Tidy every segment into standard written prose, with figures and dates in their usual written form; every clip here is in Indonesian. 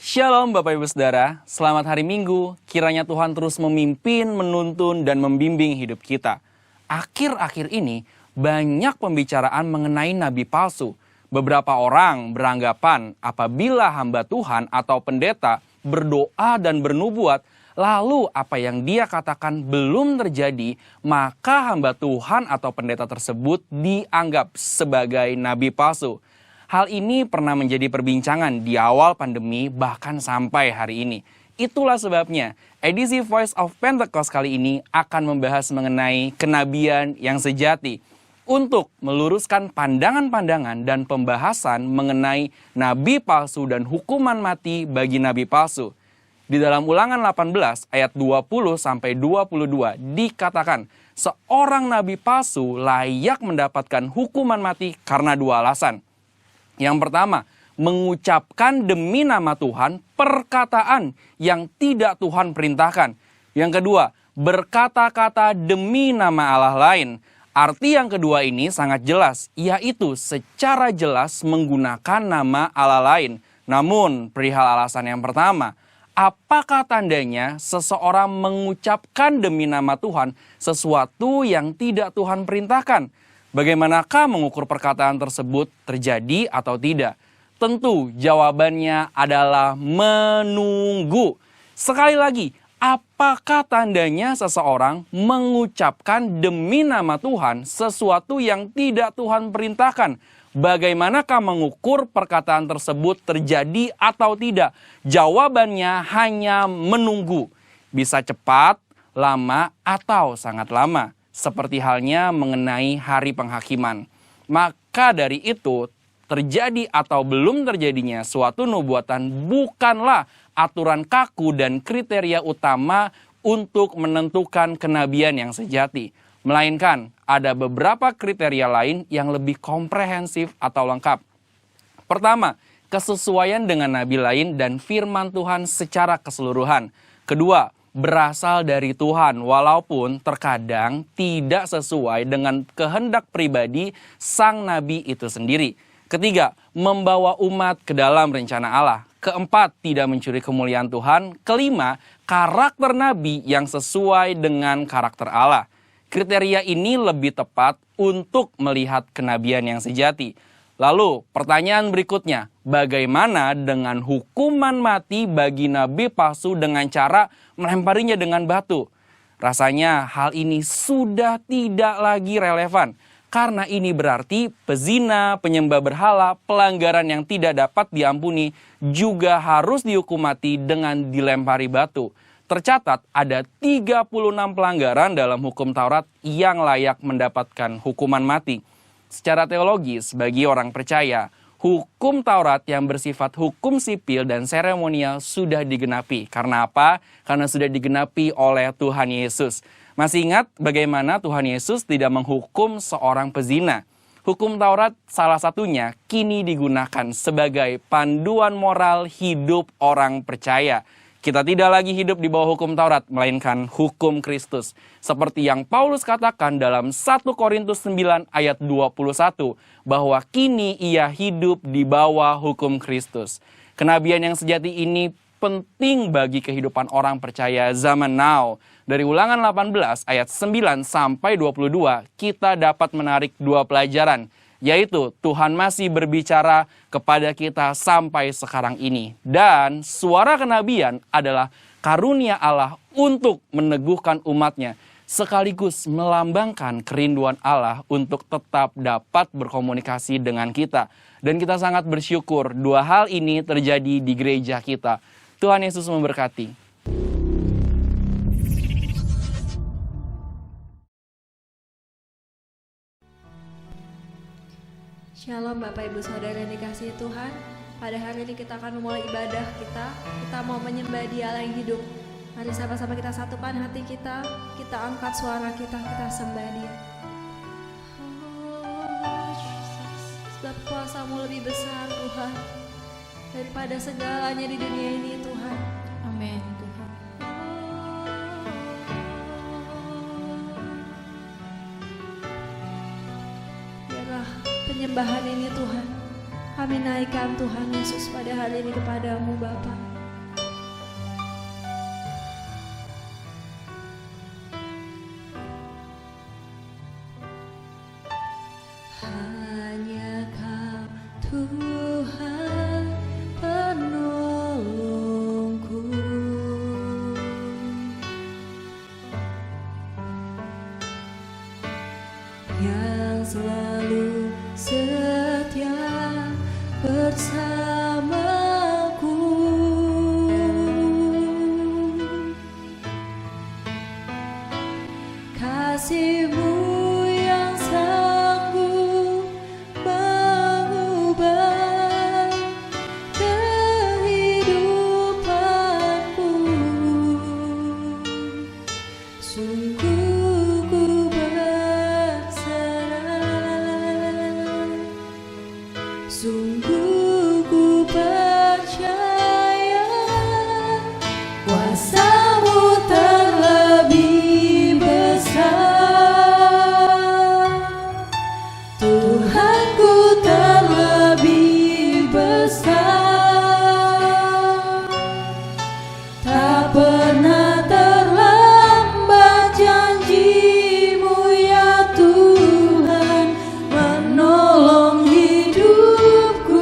Shalom Bapak Ibu Saudara, selamat hari Minggu. Kiranya Tuhan terus memimpin, menuntun, dan membimbing hidup kita. Akhir-akhir ini banyak pembicaraan mengenai nabi palsu. Beberapa orang beranggapan apabila hamba Tuhan atau pendeta berdoa dan bernubuat, lalu apa yang dia katakan belum terjadi, maka hamba Tuhan atau pendeta tersebut dianggap sebagai nabi palsu. Hal ini pernah menjadi perbincangan di awal pandemi bahkan sampai hari ini. Itulah sebabnya edisi Voice of Pentecost kali ini akan membahas mengenai kenabian yang sejati. Untuk meluruskan pandangan-pandangan dan pembahasan mengenai nabi palsu dan hukuman mati bagi nabi palsu. Di dalam Ulangan 18 ayat 20-22 dikatakan, seorang nabi palsu layak mendapatkan hukuman mati karena dua alasan. Yang pertama, mengucapkan demi nama Tuhan perkataan yang tidak Tuhan perintahkan. Yang kedua, berkata-kata demi nama Allah lain. Arti yang kedua ini sangat jelas, yaitu secara jelas menggunakan nama Allah lain. Namun, perihal alasan yang pertama, apakah tandanya seseorang mengucapkan demi nama Tuhan sesuatu yang tidak Tuhan perintahkan? Bagaimanakah mengukur perkataan tersebut terjadi atau tidak? Tentu jawabannya adalah menunggu. Sekali lagi, apakah tandanya seseorang mengucapkan demi nama Tuhan sesuatu yang tidak Tuhan perintahkan? Bagaimanakah mengukur perkataan tersebut terjadi atau tidak? Jawabannya hanya menunggu. Bisa cepat, lama, atau sangat lama. Seperti halnya mengenai hari penghakiman. Maka dari itu, terjadi atau belum terjadinya suatu nubuatan bukanlah aturan kaku dan kriteria utama untuk menentukan kenabian yang sejati. Melainkan ada beberapa kriteria lain yang lebih komprehensif atau lengkap. Pertama, kesesuaian dengan nabi lain dan firman Tuhan secara keseluruhan. Kedua, berasal dari Tuhan walaupun terkadang tidak sesuai dengan kehendak pribadi sang nabi itu sendiri. Ketiga, membawa umat ke dalam rencana Allah. Keempat, tidak mencuri kemuliaan Tuhan. Kelima, karakter nabi yang sesuai dengan karakter Allah. Kriteria ini lebih tepat untuk melihat kenabian yang sejati. Lalu, pertanyaan berikutnya, bagaimana dengan hukuman mati bagi nabi palsu dengan cara melemparinya dengan batu? Rasanya hal ini sudah tidak lagi relevan, karena ini berarti pezina, penyembah berhala, pelanggaran yang tidak dapat diampuni juga harus dihukum mati dengan dilempari batu. Tercatat ada 36 pelanggaran dalam hukum Taurat yang layak mendapatkan hukuman mati. Secara teologis, bagi orang percaya, hukum Taurat yang bersifat hukum sipil dan seremonial sudah digenapi. Karena apa? Karena sudah digenapi oleh Tuhan Yesus. Masih ingat bagaimana Tuhan Yesus tidak menghukum seorang pezina? Hukum Taurat salah satunya kini digunakan sebagai panduan moral hidup orang percaya. Kita tidak lagi hidup di bawah hukum Taurat, melainkan hukum Kristus. Seperti yang Paulus katakan dalam 1 Korintus 9 ayat 21, bahwa kini ia hidup di bawah hukum Kristus. Kenabian yang sejati ini penting bagi kehidupan orang percaya zaman now. Dari Ulangan 18 ayat 9 sampai 22, kita dapat menarik dua pelajaran. Yaitu Tuhan masih berbicara kepada kita sampai sekarang ini. Dan suara kenabian adalah karunia Allah untuk meneguhkan umatnya. Sekaligus melambangkan kerinduan Allah untuk tetap dapat berkomunikasi dengan kita. Dan kita sangat bersyukur dua hal ini terjadi di gereja kita. Tuhan Yesus memberkati. Shalom Bapak Ibu Saudara yang dikasihi Tuhan. Pada hari ini kita akan memulai ibadah kita. Kita mau menyembah Dia Allah yang hidup. Mari sama-sama kita satukan hati kita. Kita angkat suara kita sembah Dia. Oh Jesus, sebab kuasa-Mu lebih besar Tuhan daripada segalanya di dunia ini Tuhan. Amin Tuhan. Biarlah penyembahan ini Tuhan, kami naikkan Tuhan Yesus pada hari ini kepadamu Bapa. Kuasa-Mu terlebih besar, Tuhanku terlebih besar. Tak pernah terlambat janji-Mu ya Tuhan, menolong hidupku.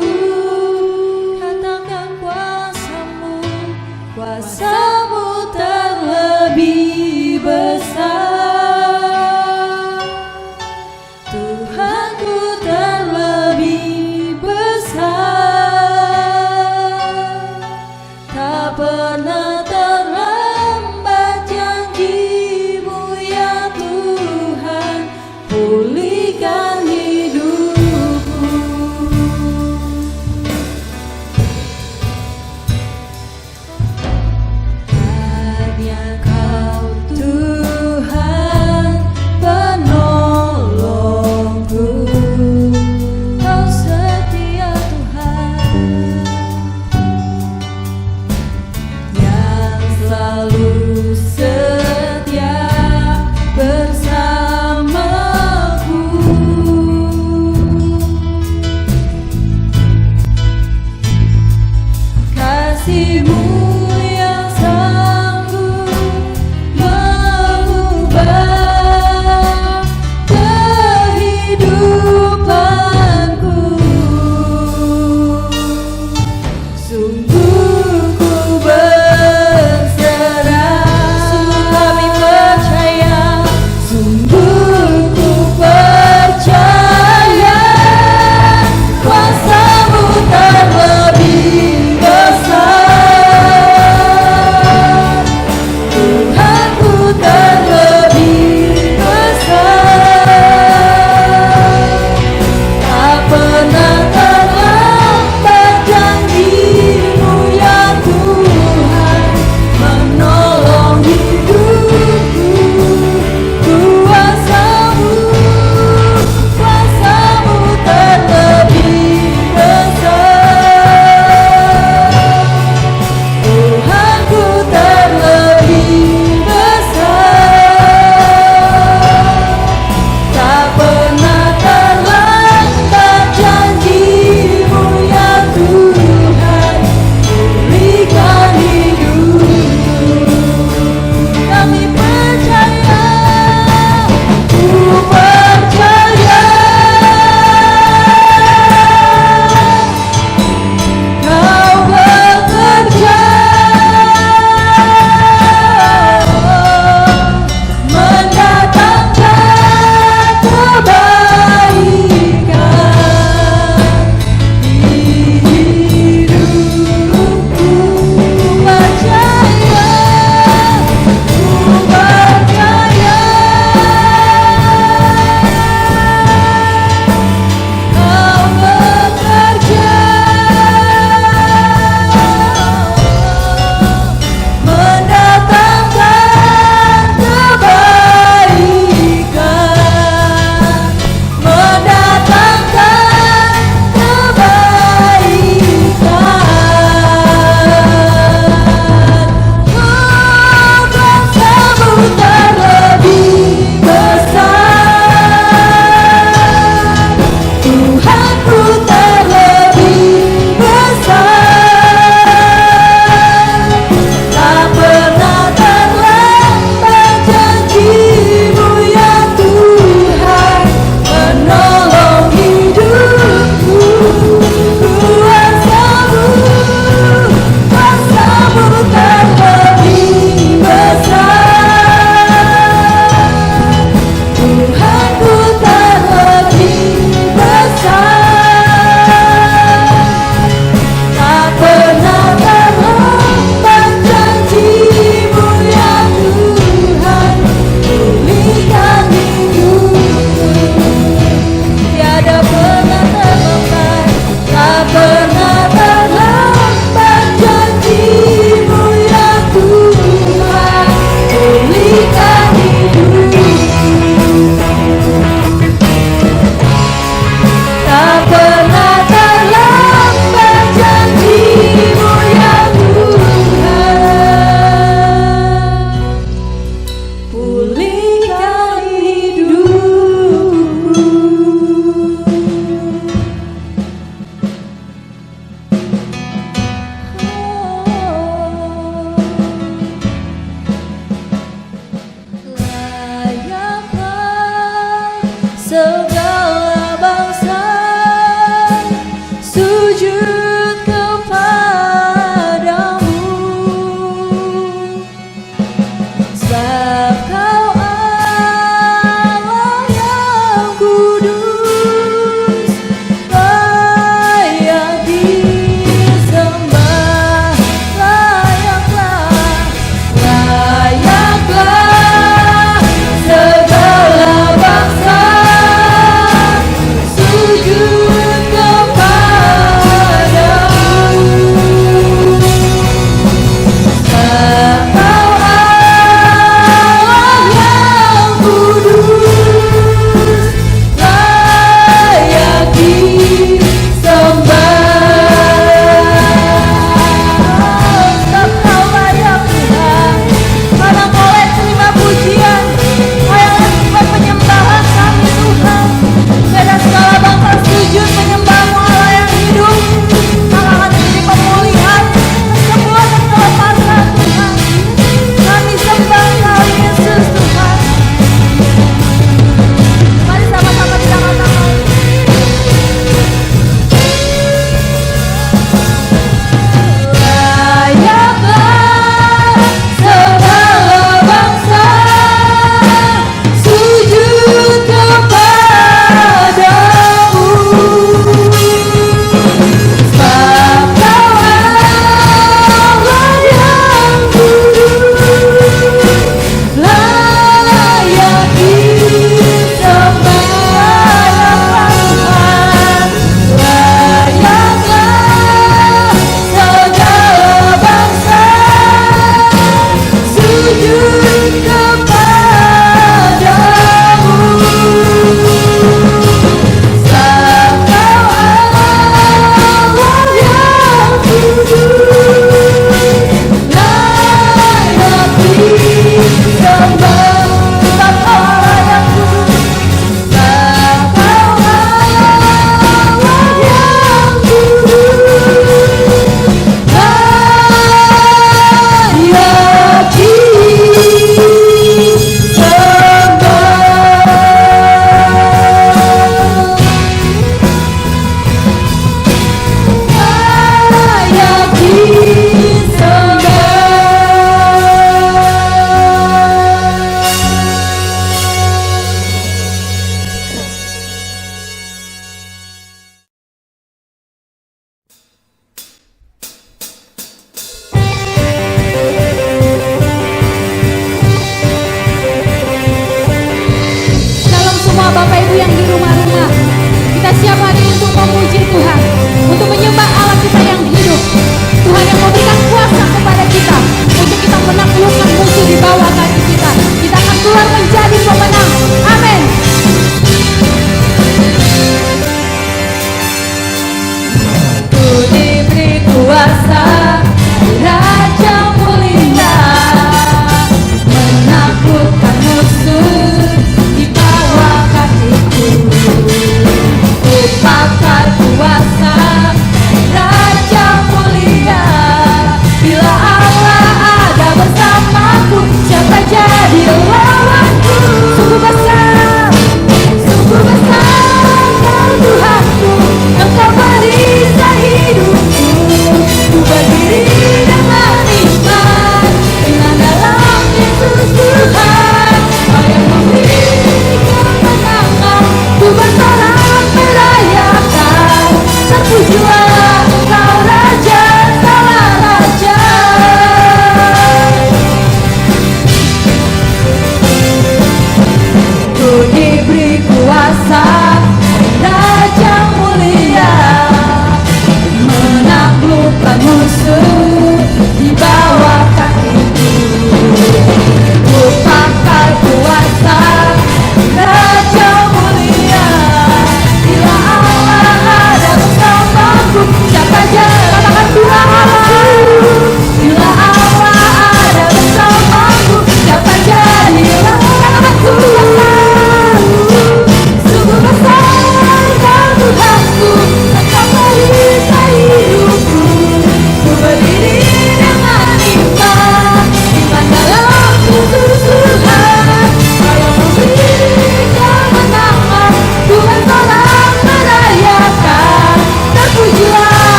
Katakan kuasa-Mu, kuasa-Mu terlebih besar, Tuhanku terlebih besar. Tak pernah terlambat janji-Mu ya Tuhan, pulihkan hidupku. Hanya Kau Tuhan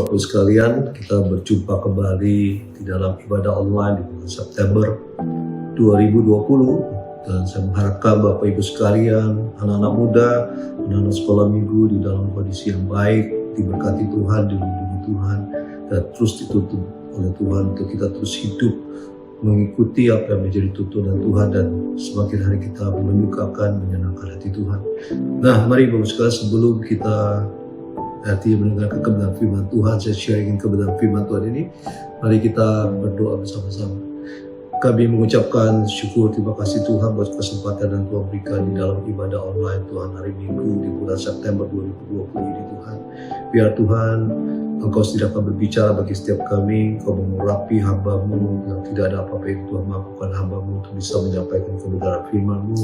Bapak Ibu sekalian, kita berjumpa kembali di dalam ibadah online di bulan September 2020. Dan saya mengharapkan Bapak Ibu sekalian, anak-anak muda, anak-anak sekolah minggu di dalam kondisi yang baik, diberkati Tuhan, dilindungi Tuhan, dan terus dituntun oleh Tuhan untuk kita terus hidup mengikuti apa yang menjadi tuntunan Tuhan, dan semakin hari kita menyukakan, menyenangkan hati Tuhan. Nah, mari Bapak Ibu sekalian, sebelum kita mendengarkan kebenaran firman Tuhan, saya sharingin kebenaran firman Tuhan ini, mari kita berdoa bersama-sama. Kami mengucapkan syukur, terima kasih Tuhan buat kesempatan yang Tuhan berikan di dalam ibadah online Tuhan hari Minggu di bulan September 2020 ini Tuhan. Biar Tuhan, Engkau sediakan berbicara bagi setiap kami, Engkau mengurapi hamba-Mu yang tidak ada apa-apa yang Tuhan mampukan hamba-Mu untuk bisa menyampaikan kebenaran firman-Mu.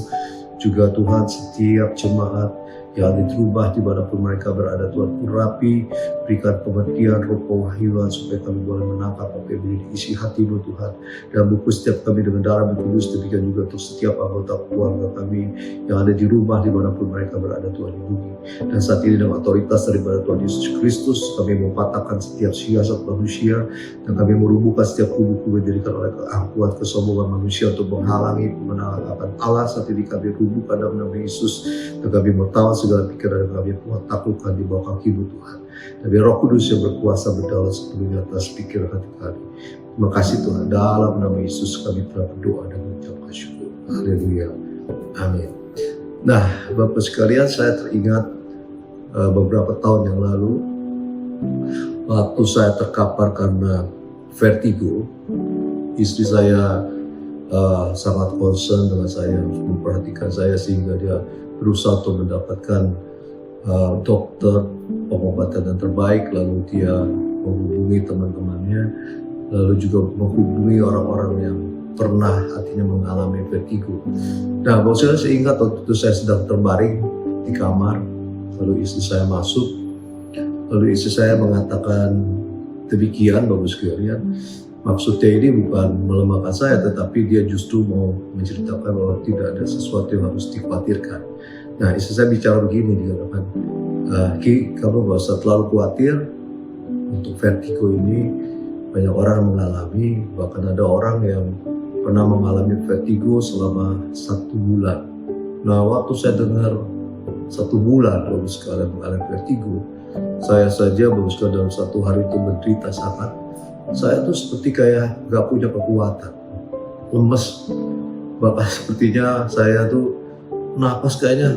Juga Tuhan, setiap jemaat yang dirubah dimanapun mereka berada, Tuhan urapi, berikan pengertian, roh pewahyuan supaya kami boleh menangkap apa yang diisi hati-Mu Tuhan, dan bungkus setiap kami dengan darah Kudus. Demikian juga untuk setiap anggota keluarga kami yang ada di rumah dimanapun mereka berada, Tuhan lindungi. Dan saat ini dengan otoritas daripada Tuhan Yesus Kristus, kami mematahkan setiap siasat manusia, dan kami merubuhkan setiap kubu-kubu yang dijadikan oleh keangkuhan kesombongan manusia untuk menghalangi kemenangan akan Allah. Saat ini kami rubuhkan dalam nama Yesus, dan kami bertawan segala pikiran yang kami taklukkan di bawah kaki-Mu Tuhan. Dan biar Roh Kudus yang berkuasa berdaulat sepenuhnya atas pikiran hati kami. Terima kasih Tuhan, dalam nama Yesus kami telah berdoa dan mengucapkan syukur. Haleluya. Amin. Nah, Bapak sekalian, saya teringat beberapa tahun yang lalu, waktu saya terkapar karena vertigo, istri saya sangat concern dengan saya, memperhatikan saya, sehingga dia berusaha untuk mendapatkan dokter pengobatan yang terbaik. Lalu dia menghubungi teman-temannya, lalu juga menghubungi orang-orang yang pernah artinya mengalami vertigo. Nah, maksudnya saya ingat waktu itu saya sedang terbaring di kamar, lalu istri saya masuk, lalu istri saya mengatakan demikian, Bapak sekalian. Maksudnya ini bukan melemahkan saya, tetapi dia justru mau menceritakan bahwa tidak ada sesuatu yang harus dikhawatirkan. Nah, istri saya bicara begini, dia katakan, Ki, kamu gak usah terlalu khawatir, untuk vertigo ini banyak orang mengalami, bahkan ada orang yang pernah mengalami vertigo selama 1 bulan. Nah, waktu saya dengar 1 bulan Bapak sekalian mengalami vertigo, saya saja Bapak sekalian dalam 1 hari itu menderita sangat. Saya tuh seperti kayak gak punya kekuatan, lemes, bahkan sepertinya saya tuh napas kayaknya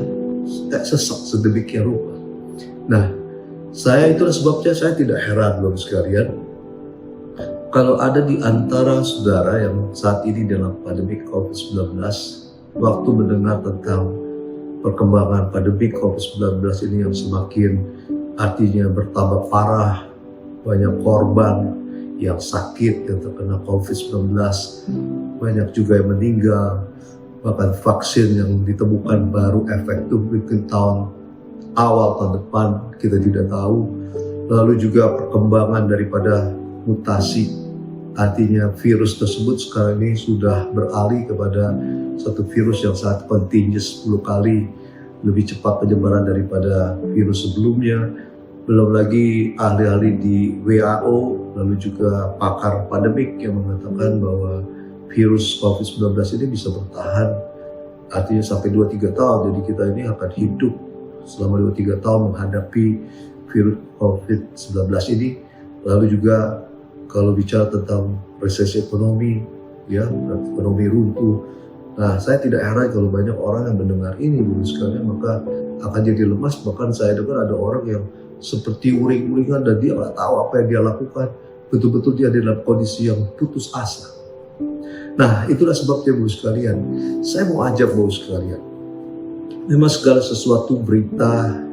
kayak sesak sedemikian rupa. Nah, saya itulah sebabnya saya tidak heran Bapak sekalian, kalau ada di antara saudara yang saat ini dalam pandemi COVID-19, waktu mendengar tentang perkembangan pandemi COVID-19 ini yang semakin artinya bertambah parah, banyak korban yang sakit, yang terkena COVID-19, banyak juga yang meninggal, bahkan vaksin yang ditemukan baru efektif mungkin tahun awal tahun depan, kita tidak tahu. Lalu juga perkembangan daripada mutasi, artinya virus tersebut sekarang ini sudah beralih kepada satu virus yang sangat contagious, 10 kali lebih cepat penyebaran daripada virus sebelumnya. Belum lagi ahli-ahli di WHO, lalu juga pakar pandemik yang mengatakan bahwa virus COVID-19 ini bisa bertahan artinya sampai 2-3 tahun. Jadi kita ini akan hidup selama 2-3 tahun menghadapi virus COVID-19 ini. Lalu juga kalau bicara tentang resesi ekonomi, ya, ekonomi runtuh. Nah, saya tidak heran kalau banyak orang yang mendengar ini dulu sekalian, maka akan jadi lemas. Bahkan saya dengar ada orang yang seperti uring-uringan dan dia nggak tahu apa yang dia lakukan. Betul-betul dia dalam kondisi yang putus asa. Nah, itulah sebabnya Bapak sekalian, saya mau ajak Bapak sekalian, memang segala sesuatu berita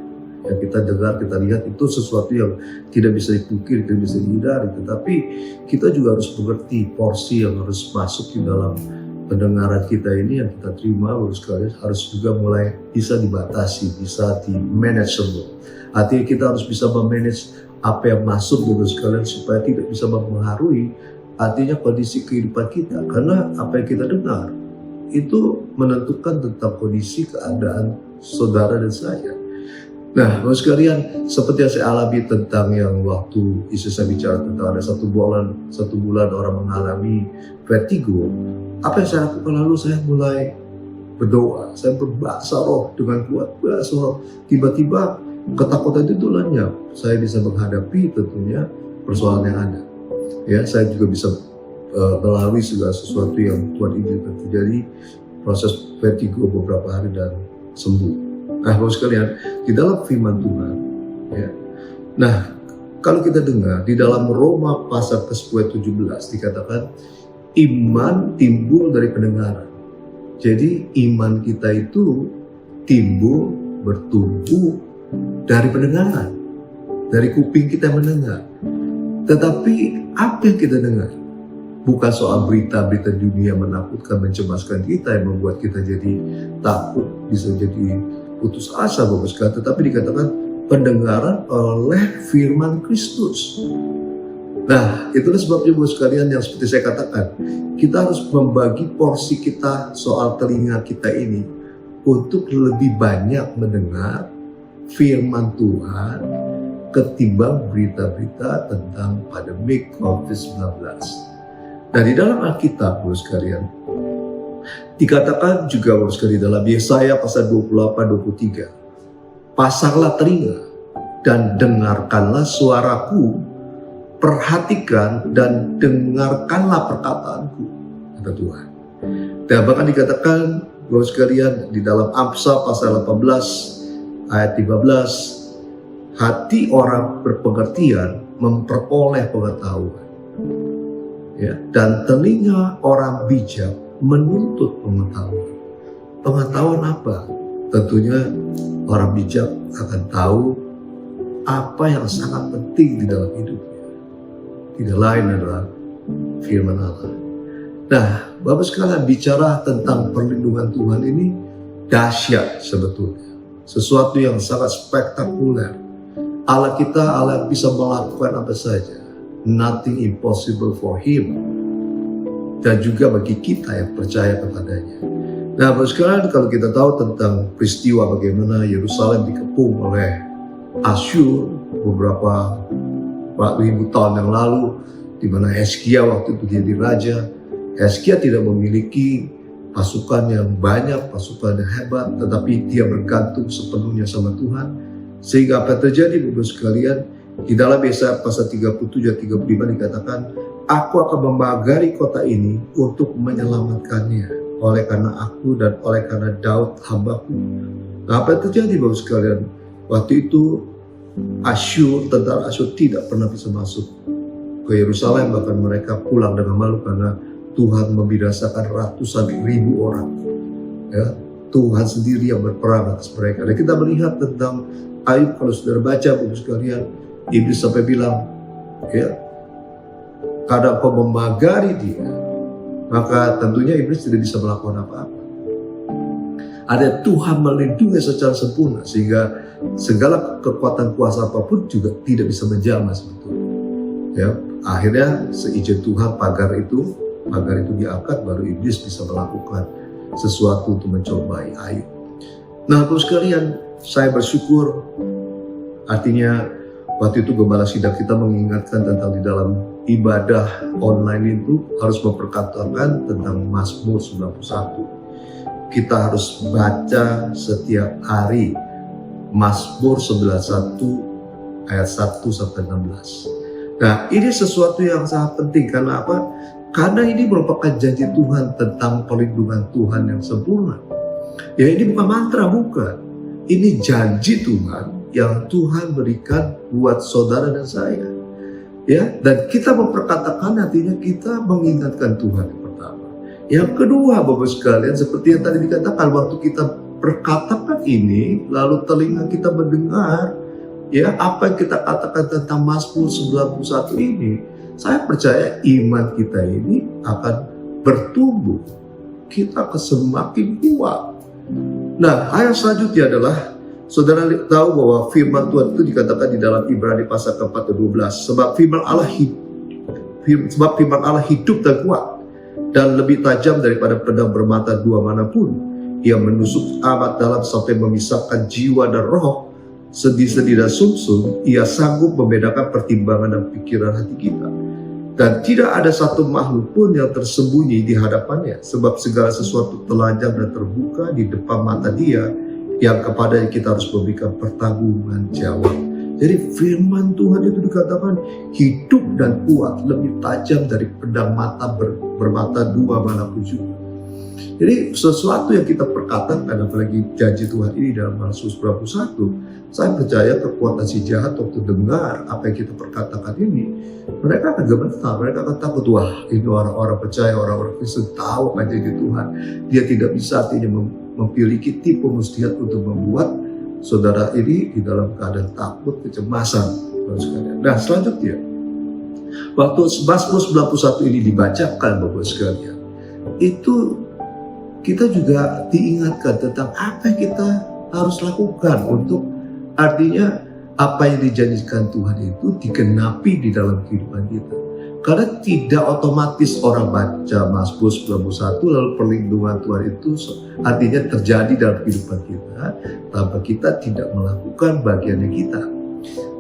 yang kita dengar, kita lihat itu sesuatu yang tidak bisa dipungkiri, tidak bisa dihindari. Tetapi kita juga harus mengerti porsi yang harus masuk di dalam pendengaran kita ini, yang kita terima Bapak sekalian, harus juga mulai bisa dibatasi, bisa di-manageable. Artinya kita harus bisa memanage apa yang masuk Bapak sekalian supaya tidak bisa mempengaruhi artinya kondisi kehidupan kita. Karena apa yang kita dengar itu menentukan tentang kondisi keadaan saudara dan saya. Nah, Bapak sekalian, seperti yang saya alami tentang yang waktu istri saya bicara tentang ada satu bulan orang mengalami vertigo. Apa yang saya lakukan lalu? Saya mulai berdoa, saya berbahasa roh dengan kuat, bahasa roh. Tiba-tiba ketakutan itu lenyap. Saya bisa menghadapi tentunya persoalan yang ada. Ya, saya juga bisa melalui segala sesuatu yang Tuhan izinkan terjadi, proses vertigo beberapa hari dan sembuh. Nah, Bapak sekalian, di dalam firman Tuhan, ya. Nah, kalau kita dengar di dalam Roma pasal ke-10 ayat 17 dikatakan iman timbul dari pendengaran. Jadi iman kita itu timbul, bertumbuh dari pendengaran, dari kuping kita mendengar. Tetapi apa yang kita dengar? Bukan soal berita-berita dunia menakutkan, mencemaskan kita yang membuat kita jadi takut, bisa jadi putus asa, Bapak sekalian. Tetapi dikatakan pendengaran oleh firman Kristus. Nah, itulah sebabnya Bapak sekalian yang seperti saya katakan, kita harus membagi porsi kita soal telinga kita ini untuk lebih banyak mendengar firman Tuhan ketimbang berita-berita tentang pandemi COVID-19. Nah, di dalam Alkitab, Bapak sekalian, dikatakan juga Bapak sekalian dalam Yesaya pasal 28-23, pasanglah telinga dan dengarkanlah suaraku, perhatikan dan dengarkanlah perkataanku, kata Tuhan. Dan bahkan dikatakan Bapak sekalian di dalam Amsal pasal 18 ayat 15, hati orang berpengertian memperoleh pengetahuan. Ya, dan telinga orang bijak menuntut pengetahuan. Pengetahuan apa? Tentunya orang bijak akan tahu apa yang sangat penting di dalam hidupnya. Tidak lain adalah firman Allah. Nah, Bapak sekalian, bicara tentang perlindungan Tuhan ini dahsyat sebetulnya. Sesuatu yang sangat spektakuler. Allah kita, Allah yang bisa melakukan apa saja. Nothing impossible for Him. Dan juga bagi kita yang percaya kepadanya. Nah, Bapak sekalian, kalau kita tahu tentang peristiwa bagaimana Yerusalem dikepung oleh Asyur beberapa ribu tahun yang lalu, di mana Hizkia waktu itu jadi raja. Hizkia tidak memiliki pasukan yang banyak, pasukan yang hebat, tetapi dia bergantung sepenuhnya sama Tuhan. Sehingga apa yang terjadi, Bapak sekalian, di dalam Yesaya pasal 37-35 dikatakan, aku akan memagari kota ini untuk menyelamatkannya, oleh karena aku dan oleh karena Daud hambaku. Nah, apa yang terjadi, Bapak sekalian? Waktu itu Asyur, tentara Asyur tidak pernah bisa masuk ke Yerusalem, bahkan mereka pulang dengan malu karena Tuhan membinasakan ratusan ribu orang. Ya, Tuhan sendiri yang berperang atas mereka. Dan kita melihat tentang Ayub, kalau saudara baca, Bapak sekalian, iblis sampai bilang, ya, karena kau memagari dia, maka tentunya iblis tidak bisa melakukan apa-apa. Ada Tuhan melindungi secara sempurna, sehingga segala kekuatan kuasa apapun juga tidak bisa menjamah sebetulnya. Ya, akhirnya seizin Tuhan pagar itu diangkat, baru iblis bisa melakukan sesuatu untuk mencobai Ayub. Nah, Bapak sekalian, saya bersyukur, artinya waktu itu Gembala Sidang kita mengingatkan tentang di dalam ibadah online itu harus memperkatakan tentang Mazmur 91. Kita harus baca setiap hari Mazmur 91 ayat 1-16. Nah, ini sesuatu yang sangat penting. Karena apa? Karena ini merupakan janji Tuhan tentang perlindungan Tuhan yang sempurna. Ya, ini bukan mantra, bukan. Ini janji Tuhan yang Tuhan berikan buat saudara dan saya. Ya, dan kita memperkatakan, artinya kita mengingatkan Tuhan yang pertama. Yang kedua, Bapak sekalian, seperti yang tadi dikatakan, waktu kita perkatakan ini, lalu telinga kita mendengar, ya, apa yang kita katakan tentang Mazmur 91 ini, saya percaya iman kita ini akan bertumbuh. Kita akan semakin kuat. Nah, ayat selanjutnya adalah, saudara tahu bahwa firman Tuhan itu dikatakan di dalam Ibrani pasal ke-4-12. Sebab firman Allah hidup dan kuat, dan lebih tajam daripada pedang bermata dua manapun. Ia menusuk amat dalam sampai memisahkan jiwa dan roh, sendi-sendi dan sumsum, ia sanggup membedakan pertimbangan dan pikiran hati kita. Dan tidak ada satu makhluk pun yang tersembunyi di hadapannya, sebab segala sesuatu telanjang dan terbuka di depan mata Dia yang kepadanya kita harus memberikan pertanggungan jawab. Jadi firman Tuhan itu dikatakan hidup dan kuat, lebih tajam dari pedang mata bermata dua manapun juga. Jadi sesuatu yang kita perkatakan, apalagi janji Tuhan ini dalam Mazmur 91, saya percaya kekuatan si jahat waktu dengar apa yang kita perkatakan ini, mereka akan gemetar, mereka akan takut. Wah, ini orang-orang percaya, orang-orang Kristen tahu akan janji Tuhan. Dia tidak bisa artinya memiliki tipu muslihat untuk membuat saudara ini di dalam keadaan takut, kecemasan. Nah, selanjutnya, waktu Mazmur 91 ini dibacakan, Bapak sekalian, itu kita juga diingatkan tentang apa yang kita harus lakukan untuk artinya apa yang dijanjikan Tuhan itu digenapi di dalam kehidupan kita. Karena tidak otomatis orang baca Mazmur 91 lalu perlindungan Tuhan itu artinya terjadi dalam kehidupan kita tanpa kita tidak melakukan bagiannya kita.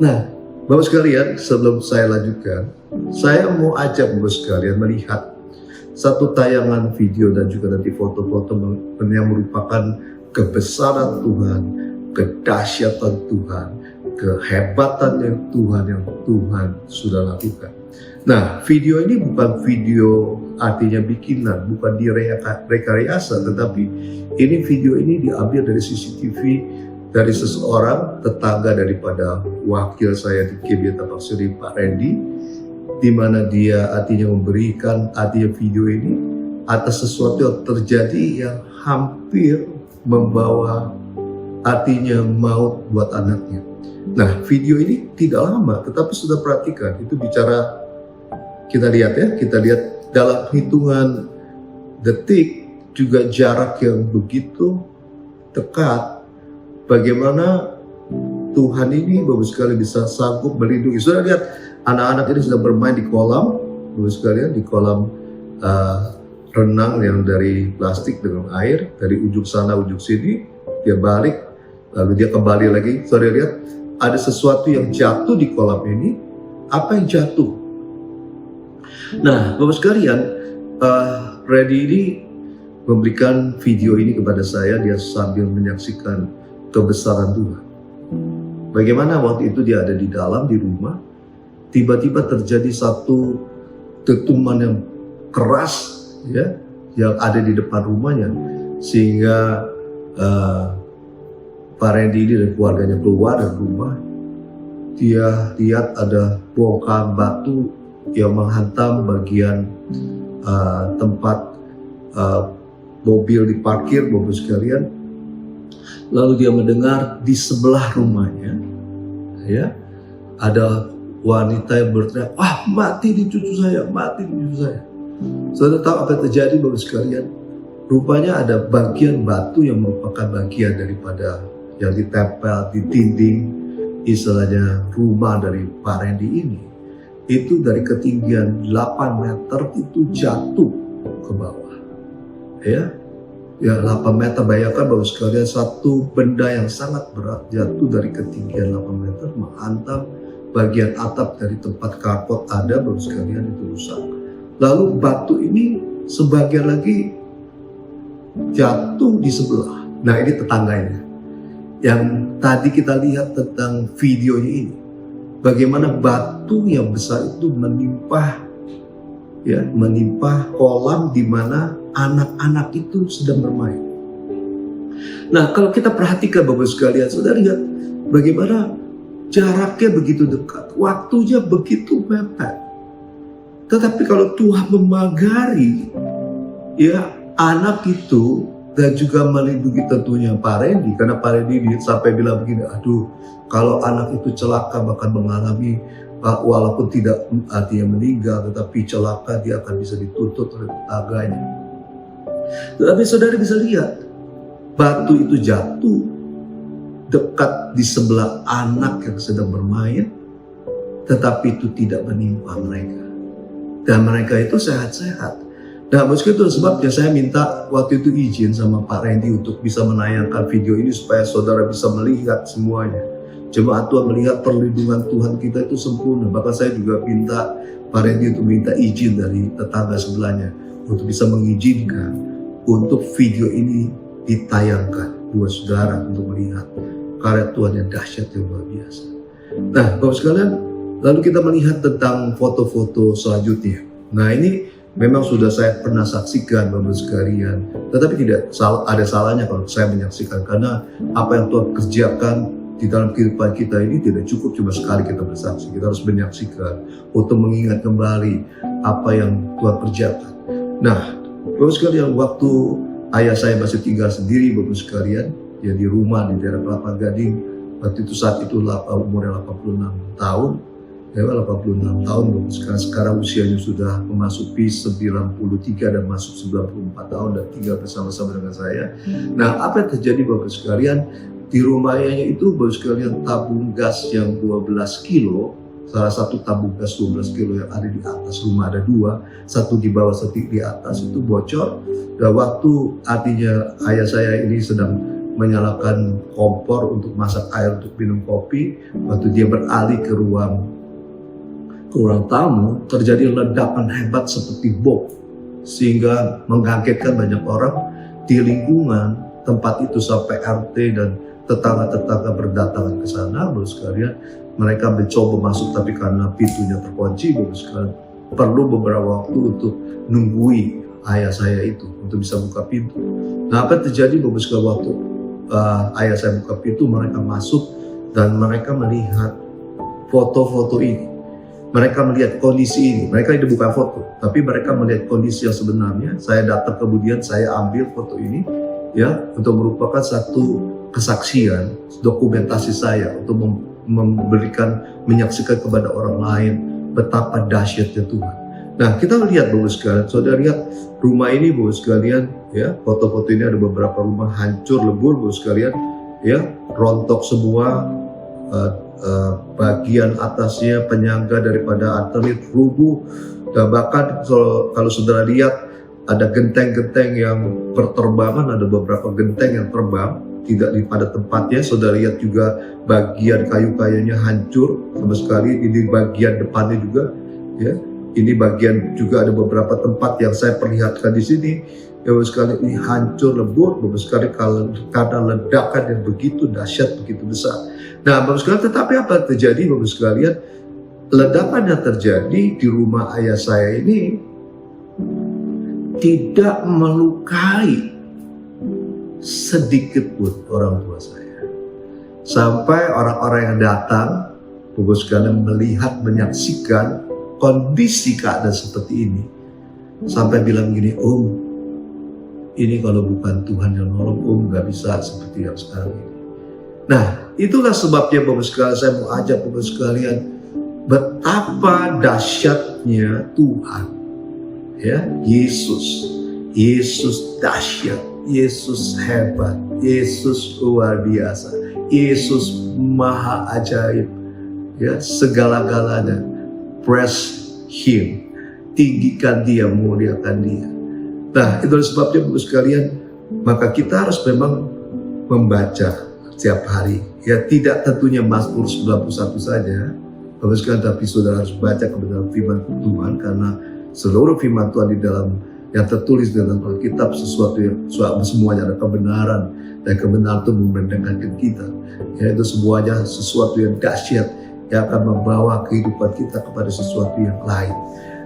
Nah, Bapak sekalian, sebelum saya lanjutkan, saya mau ajak Bapak sekalian melihat satu tayangan video dan juga nanti foto-foto yang merupakan kebesaran Tuhan, kedahsyatan Tuhan, kehebatannya Tuhan yang Tuhan sudah lakukan. Nah, video ini bukan video artinya bikinan, bukan direkayasa, tetapi ini video ini diambil dari CCTV dari seseorang tetangga daripada wakil saya di KBR Tapak Suri, Pak Randy, di mana dia artinya memberikan artinya video ini atas sesuatu yang terjadi yang hampir membawa artinya maut buat anaknya. Nah, video ini tidak lama, tetapi sudah perhatikan, itu bicara, kita lihat ya, kita lihat dalam hitungan detik, juga jarak yang begitu dekat, bagaimana Tuhan ini Bapak sekalian bisa sanggup melindungi. Sudah lihat, anak-anak ini sedang bermain di kolam, Bapak sekalian, di kolam renang yang dari plastik dengan air, dari ujung sana ujung sini, dia balik, lalu dia kembali lagi. Saudara lihat, ada sesuatu yang jatuh di kolam ini. Apa yang jatuh? Nah, Bapak sekalian, Randy ini memberikan video ini kepada saya, dia sambil menyaksikan kebesaran Tuhan. Bagaimana waktu itu dia ada di dalam, di rumah, tiba-tiba terjadi satu dentuman yang keras, ya, yang ada di depan rumahnya, sehingga Pak Randy ini dan keluarganya keluar dari rumah. Dia lihat ada bongkahan batu yang menghantam bagian tempat mobil diparkir, Bapak sekalian. Lalu dia mendengar di sebelah rumahnya, ya, ada wanita yang berteriak, "Ah, mati di cucu saya, mati di cucu saya." Saudara tahu apa yang terjadi, Bapak sekalian? Rupanya ada bagian batu yang merupakan bagian daripada yang ditempel di dinding, istilahnya rumah dari Pak Randy ini. Itu dari ketinggian 8 meter itu jatuh ke bawah. Ya, 8 meter, bayangkan Bapak sekalian, satu benda yang sangat berat jatuh dari ketinggian 8 meter menghantam bagian atap dari tempat carport ada, Bapak sekalian, itu rusak. Lalu batu ini sebagian lagi jatuh di sebelah. Nah, ini tetangganya yang tadi kita lihat tentang videonya ini. Bagaimana batu yang besar itu menimpa, ya, menimpa kolam di mana anak-anak itu sedang bermain. Nah, kalau kita perhatikan Bapak sekalian, saudara lihat bagaimana jaraknya begitu dekat, waktunya begitu mepet. Tetapi kalau Tuhan memagari, ya, anak itu dan juga melindungi tentunya Pak Randy, karena Pak Randy sampai bilang begini, aduh, kalau anak itu celaka bahkan mengalami walaupun tidak artinya meninggal, tetapi celaka dia akan bisa dituntut oleh tetangganya. Tetapi saudara bisa lihat, batu itu jatuh dekat di sebelah anak yang sedang bermain, tetapi itu tidak menimpa mereka. Dan mereka itu sehat-sehat. Nah, meski itu sebabnya saya minta waktu itu izin sama Pak Randy untuk bisa menayangkan video ini supaya saudara bisa melihat semuanya. jemaat Tuhan melihat perlindungan Tuhan kita itu sempurna. Bahkan saya juga minta Pak Randy untuk minta izin dari tetangga sebelahnya untuk bisa mengizinkan untuk video ini ditayangkan buat saudara untuk melihat karya Tuhan yang dahsyat yang luar biasa. Nah, Bapak sekalian, lalu kita melihat tentang foto-foto selanjutnya. Nah, ini memang sudah saya pernah saksikan Bapak sekalian, tetapi tidak ada salahnya kalau saya menyaksikan, karena apa yang Tuhan kerjakan di dalam kehidupan kita ini tidak cukup cuma sekali kita bersaksi. Kita harus menyaksikan untuk mengingat kembali apa yang Tuhan kerjakan. Nah, Bapak sekalian, waktu ayah saya masih tinggal sendiri, Bapak sekalian, ya di rumah di daerah Kelapa Gading, waktu itu saat itu umurnya 86 tahun, ya 86 tahun, sekarang usianya sudah memasuki 93 dan masuk 94 tahun dan tinggal bersama-sama dengan saya. Nah, apa yang terjadi Bapak sekalian, di rumahnya itu Bapak sekalian tabung gas yang 12 kilo, salah satu tabung gas 12 kilo yang ada di atas rumah, ada dua, satu di bawah, satu di atas, itu bocor. Dan waktu artinya ayah saya ini sedang menyalakan kompor untuk masak air untuk minum kopi, waktu dia beralih ke ruang tamu, terjadi ledakan hebat seperti bom, sehingga mengagetkan banyak orang di lingkungan tempat itu, sampai RT dan tetangga-tetangga berdatangan ke sana. Bapak sekalian, mereka mencoba masuk, tapi karena pintunya terkunci, Bapak sekalian, perlu beberapa waktu untuk nunggui ayah saya itu untuk bisa buka pintu. Nah, apa yang terjadi Bapak sekalian, waktu ayah saya buka pintu, mereka masuk dan mereka melihat foto-foto ini. Mereka melihat kondisi ini. Mereka ini bukan foto, tapi mereka melihat kondisi yang sebenarnya. Saya datang kemudian saya ambil foto ini, ya, untuk merupakan satu kesaksian, dokumentasi saya untuk menyaksikan kepada orang lain betapa dahsyatnya Tuhan. Nah, kita lihat Bapak sekalian, saudara lihat rumah ini Bapak sekalian, ya, foto-foto ini ada beberapa rumah hancur lebur Bapak sekalian, ya, rontok semua, bagian atasnya penyangga daripada atlet rubuh, dan bahkan kalau saudara lihat ada genteng-genteng yang berterbangan, ada beberapa genteng yang terbang tidak pada tempatnya. Saudara lihat juga bagian kayu-kayunya hancur sama sekali. Ini bagian depannya juga, ya. Ini bagian juga ada beberapa tempat yang saya perlihatkan di sini. Ya, Bapak sekalian, ini hancur lebur Bapak sekalian karena ledakan yang begitu dahsyat, begitu besar. Nah, Bapak sekalian, tetapi apa yang terjadi Bapak sekalian? Ledakan yang terjadi di rumah ayah saya ini tidak melukai sedikit pun orang tua saya. Sampai orang-orang yang datang, Bapak sekalian, melihat, menyaksikan kondisi keadaan seperti ini, sampai bilang gini, Om, ini kalau bukan Tuhan yang nolong, Om gak bisa seperti yang sekarang ini. Nah, itulah sebabnya Bapak sekalian, saya mau ajak Bapak sekalian betapa dahsyatnya Tuhan. Ya, Yesus dahsyat, Yesus hebat, Yesus luar biasa, Yesus maha ajaib, ya, segala-galanya. Praise Him, tinggikan Dia, muliakan Dia. Nah, itu sebabnya Bapak sekalian, maka kita harus memang membaca setiap hari. Ya, tidak tentunya Mazmur 91 saja, Bapak sekalian, tapi saudara harus baca kebenaran firman Tuhan, karena seluruh firman Tuhan di dalam yang tertulis dalam Alkitab, sesuatu yang semuanya ada kebenaran, dan kebenaran itu membenarkan kita. Ya, itu semuanya sesuatu yang dahsyat yang akan membawa kehidupan kita kepada sesuatu yang lain.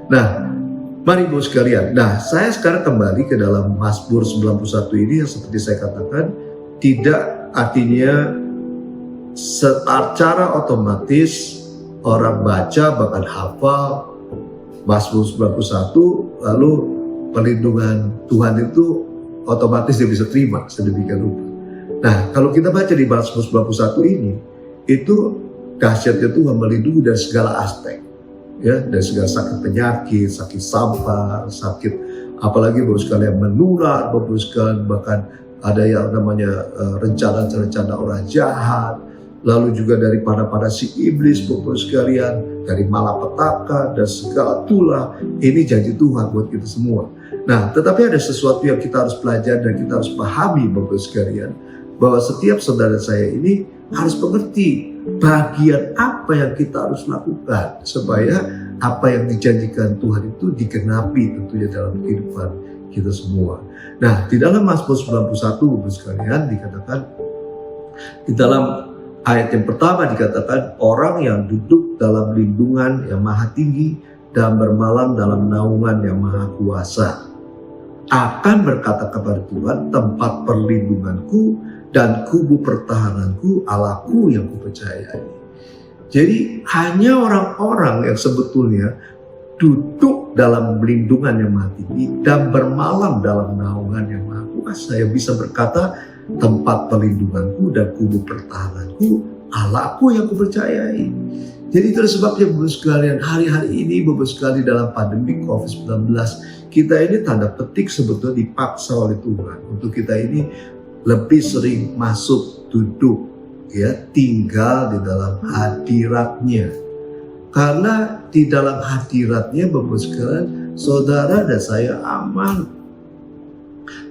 Nah, mari Bapak sekalian. Nah, saya sekarang kembali ke dalam Mazmur 91 ini, yang seperti saya katakan, tidak artinya secara otomatis orang baca bahkan hafal Mazmur 91, lalu perlindungan Tuhan itu otomatis dia bisa terima sedemikian rupa. Nah, kalau kita baca di Mazmur 91 ini, itu dahsyatnya Tuhan melindungi dari segala aspek, ya, dari segala sakit penyakit, sakit sampar, sakit apalagi Bapak sekalian menular, Bapak sekalian, bahkan ada yang namanya rencana-rencana orang jahat, lalu juga daripada si iblis Bapak sekalian, dari malapetaka dan segala tulah. Ini janji Tuhan buat kita semua. Nah, tetapi ada sesuatu yang kita harus pelajari dan kita harus pahami Bapak sekalian, bahwa setiap saudara saya ini harus mengerti bagian apa yang kita harus lakukan supaya apa yang dijanjikan Tuhan itu digenapi tentunya dalam kehidupan kita semua. Nah, di dalam Mazmur 91 Bapak sekalian dikatakan, di dalam ayat yang pertama dikatakan, orang yang duduk dalam lindungan yang maha tinggi dan bermalam dalam naungan yang maha kuasa akan berkata kepada Tuhan, tempat perlindunganku dan kubu pertahananku, Allahku yang kupercayai. Jadi hanya orang-orang yang sebetulnya duduk dalam lindungan yang maha tinggi dan bermalam dalam naungan yang maha kuasa yang bisa berkata, tempat perlindunganku dan kubu pertahananku, Allahku yang kupercayai. Jadi itu sebabnya Bapak sekalian, hari-hari ini Bapak sekalian dalam pandemi COVID-19, kita ini tanda petik sebetulnya dipaksa oleh Tuhan untuk kita ini lebih sering masuk, duduk, ya, tinggal di dalam hadiratnya. Karena di dalam hadiratnya Bapak sekalian, saudara dan saya aman.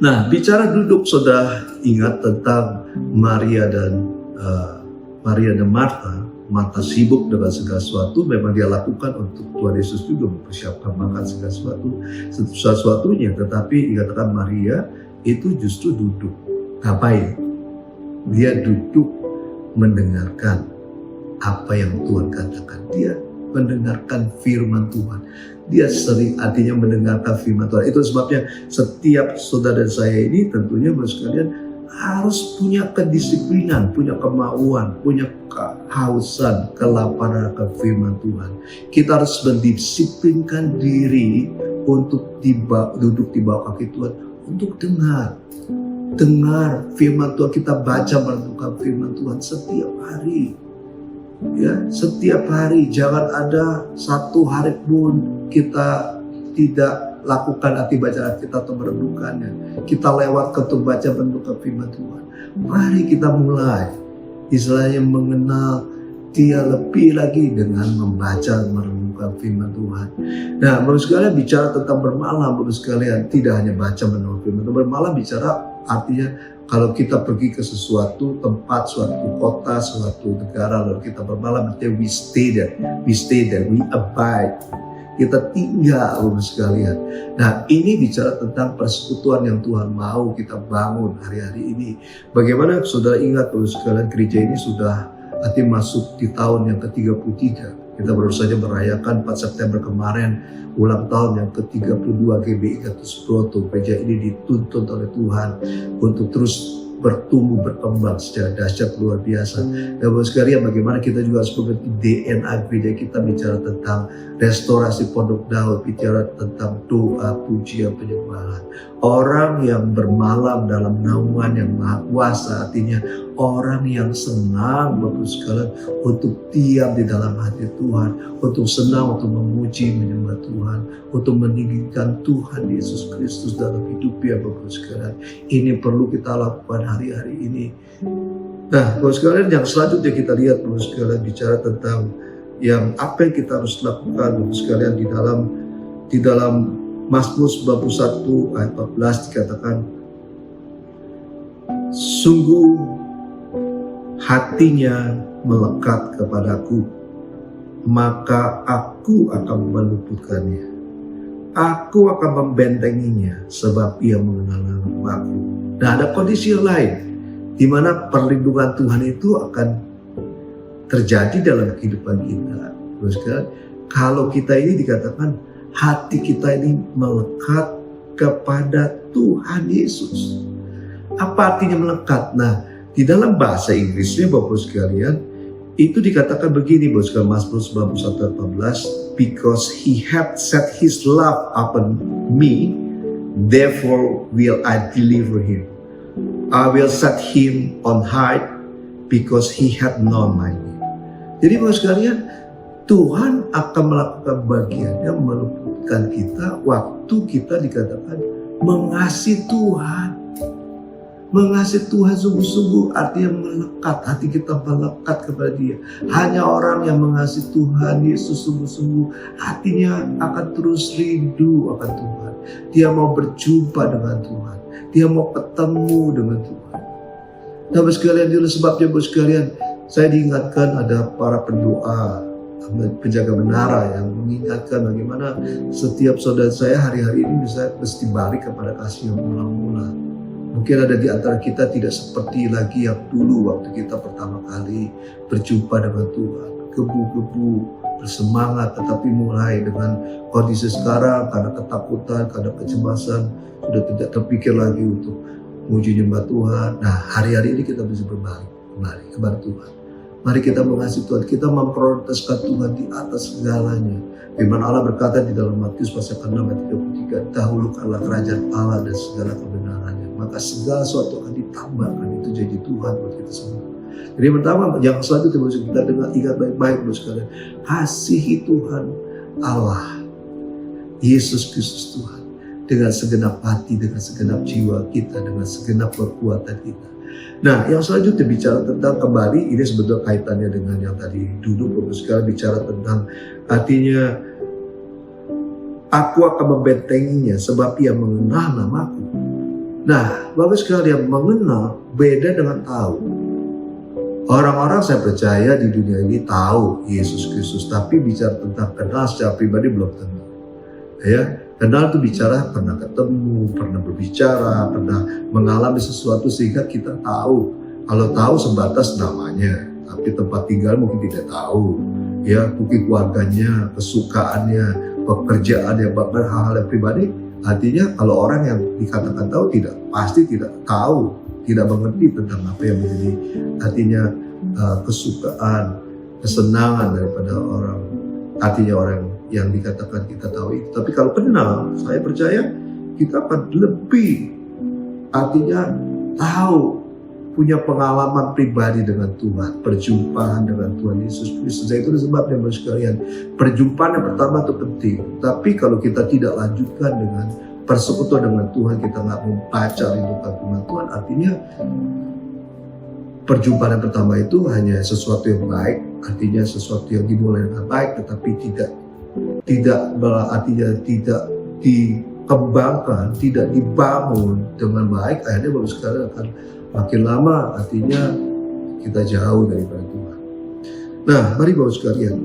Nah, bicara duduk, saudara ingat tentang Maria dan Marta. Marta sibuk dengan segala sesuatu, memang dia lakukan untuk Tuhan Yesus juga mempersiapkan makan segala sesuatunya. Tetapi dikatakan Maria itu justru duduk. Ngapain? Dia duduk mendengarkan apa yang Tuhan katakan. Dia mendengarkan firman Tuhan. Dia sering artinya mendengarkan firman Tuhan. Itu sebabnya setiap saudara dan saya ini tentunya Bapak sekalian harus punya kedisiplinan, punya kemauan, punya kehausan, kelaparan akan firman Tuhan. Kita harus mendisiplinkan diri untuk duduk di bawah kaki Tuhan, untuk dengar firman Tuhan. Kita baca merenungkan firman Tuhan setiap hari. Ya, setiap hari, jangan ada satu hari pun kita tidak lakukan arti bacaan kita atau merenungkannya. Kita lewat untuk baca merenungkan firman Tuhan. Mari kita mulai, istilahnya mengenal Dia lebih lagi dengan membaca merenungkan firman Tuhan. Nah, Bapak sekalian bicara tentang bermalam, Bapak sekalian tidak hanya baca merenungkan firman Tuhan. Bermalam bicara artinya kalau kita pergi ke sesuatu tempat, suatu kota, suatu negara, lalu kita bermalam, artinya we stay there, we abide. Kita tinggal, Bapak sekalian. Nah, ini bicara tentang persekutuan yang Tuhan mau kita bangun hari-hari ini. Bagaimana saudara ingat, Bapak sekalian, gereja ini sudah masuk di tahun yang ke-33. Kita baru saja merayakan 4 September kemarin ulang tahun yang ke-32 GBI Gatus Broto. Gereja ini dituntun oleh Tuhan untuk terus bertumbuh, berkembang secara dahsyat luar biasa. Dan Bapak sekalian, bagaimana kita juga harus mengerti DNA gereja kita, bicara tentang restorasi Pondok Daud, bicara tentang doa, pujian, penyembahan. Orang yang bermalam dalam naungan yang maha kuasa, artinya orang yang senang, Bapak sekalian, untuk diam di dalam hati Tuhan, untuk senang, untuk memuji, menyembah Tuhan, untuk meninggikan Tuhan Yesus Kristus dalam hidupnya, Bapak sekalian. Ini perlu kita lakukan hari-hari ini. Nah, Bapak sekalian, yang selanjutnya kita lihat, Bapak sekalian, bicara tentang yang apa yang kita harus lakukan, Bapak sekalian, di dalam Mazmur 91 ayat 14 dikatakan, sungguh hatinya melekat kepadaku, maka aku akan meluputkannya. Aku akan membentenginya sebab ia mengenal namaku. Nah, ada kondisi yang lain di mana perlindungan Tuhan itu akan terjadi dalam kehidupan kita. Terus kan, kalau kita ini dikatakan hati kita ini melekat kepada Tuhan Yesus. Apa artinya melekat? Nah, di dalam bahasa Inggrisnya Bapak sekalian, itu dikatakan begini, Bapak sekalian, Mazmur 91:14, because he hath set his love upon me, therefore will I deliver him. I will set him on high because he hath known my name. Jadi Bapak sekalian, Tuhan akan melakukan bagiannya meluputkan kita waktu kita dikatakan mengasihi Tuhan. Mengasihi Tuhan sungguh-sungguh artinya melekat, hati kita melekat kepada Dia. Hanya orang yang mengasihi Tuhan Yesus sungguh-sungguh hatinya akan terus rindu akan Tuhan. Dia mau berjumpa dengan Tuhan. Dia mau ketemu dengan Tuhan. Nah, Bapak sekalian, itu sebabnya Bapak sekalian, Saya diingatkan ada para pendoa, penjaga menara yang mengingatkan bagaimana setiap saudara saya hari-hari ini bisa mesti balik kepada kasih yang mula-mula. Mungkin ada di antara kita tidak seperti lagi yang dulu waktu kita pertama kali berjumpa dengan Tuhan. Gebu-gebu, bersemangat, tetapi mulai dengan kondisi sekarang karena ketakutan, karena kecemasan, sudah tidak terpikir lagi untuk memuji nyembah Tuhan. Nah, hari-hari ini kita bisa berbalik kembali kepada Tuhan. Mari kita mengasihi Tuhan, kita memprioritaskan Tuhan di atas segalanya. Firman Allah berkata di dalam Matius pasal 6 ayat 33, dahulukanlah kerajaan Allah dan segala kebenarannya, maka segala sesuatu akan ditambahkan. Itu janji Tuhan buat kita semua. Jadi pertama, yang selanjutnya harus kita dengar, ingat baik-baik Bapak sekalian, kasihi Tuhan Allah, Yesus Kristus Tuhan, dengan segenap hati, dengan segenap jiwa kita, dengan segenap kekuatan kita. Nah, yang selanjutnya bicara tentang kembali, ini sebetulnya kaitannya dengan yang tadi duduk Bapak sekalian, bicara tentang artinya aku akan membentenginya sebab ia mengenal namaku. Nah, Bapak sekalian, mengenal beda dengan tahu. Orang-orang saya percaya di dunia ini tahu Yesus Kristus, tapi bicara tentang kenal secara pribadi belum tentu. Ya, kenal itu bicara pernah ketemu, pernah berbicara, pernah mengalami sesuatu sehingga kita tahu. Kalau tahu sebatas namanya, tapi tempat tinggal mungkin tidak tahu. Ya, mungkin keluarganya, kesukaannya, pekerjaannya, bahkan hal-hal yang pribadi. Artinya kalau orang yang dikatakan tahu pasti tidak tahu, tidak mengerti tentang apa yang menjadi artinya kesukaan, kesenangan daripada orang. Artinya orang yang dikatakan kita tahu itu. Tapi kalau kenal, saya percaya kita akan lebih artinya tahu, punya pengalaman pribadi dengan Tuhan, perjumpaan dengan Tuhan Yesus Kristus. Itu sebabnya Bapak sekalian, perjumpaan yang pertama itu penting. Tapi kalau kita tidak lanjutkan dengan persekutuan dengan Tuhan, kita nggak membaca rindukan firman Tuhan, artinya perjumpaan yang pertama itu hanya sesuatu yang baik, artinya sesuatu yang dimulai dengan baik, tetapi tidak dikembangkan, tidak dibangun dengan baik, akhirnya Bapak sekalian akan makin lama artinya kita jauh daripada Tuhan. Nah, mari Bapak sekalian,